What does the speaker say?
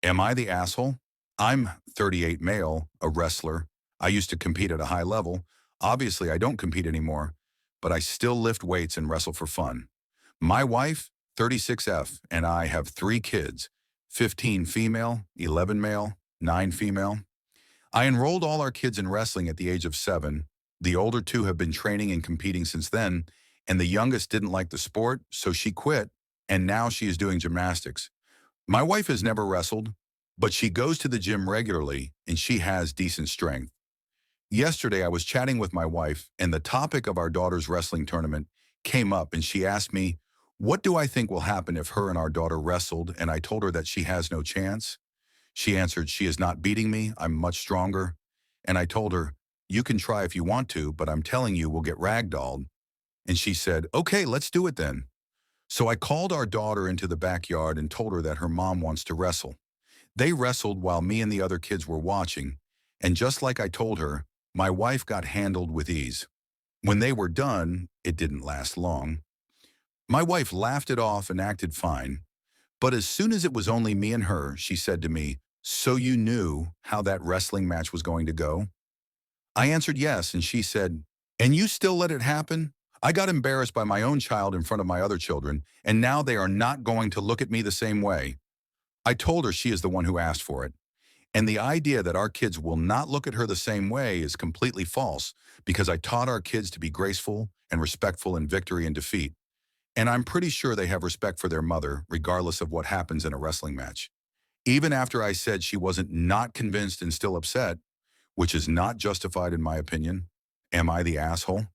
Am I the asshole? I'm 38 male, a wrestler. I used to compete at a high level. Obviously, I don't compete anymore, but I still lift weights and wrestle for fun. My wife, 36F, and I have 3 kids, 15 female, 11 male, 9 female. I enrolled all our kids in wrestling at the age of 7. The older 2 have been training and competing since then, and the youngest didn't like the sport, so she quit, and now she is doing gymnastics. My wife has never wrestled, but she goes to the gym regularly and she has decent strength. Yesterday, I was chatting with my wife and the topic of our daughter's wrestling tournament came up and she asked me, "What do I think will happen if her and our daughter wrestled?" And I told her that she has no chance. She answered, "She is not beating me. I'm much stronger." And I told her, "You can try if you want to, but I'm telling you we'll get ragdolled." And she said, "Okay, let's do it then." So I called our daughter into the backyard and told her that her mom wants to wrestle. They wrestled while me and the other kids were watching, and just like I told her, my wife got handled with ease. When they were done, it didn't last long. My wife laughed it off and acted fine, but as soon as it was only me and her, she said to me, "So you knew how that wrestling match was going to go?" I answered yes, and she said, "And you still let it happen? I got embarrassed by my own child in front of my other children, and now they are not going to look at me the same way." I told her she is the one who asked for it. And the idea that our kids will not look at her the same way is completely false because I taught our kids to be graceful and respectful in victory and defeat. And I'm pretty sure they have respect for their mother, regardless of what happens in a wrestling match. Even after I said she wasn't not convinced and still upset, which is not justified in my opinion, am I the asshole?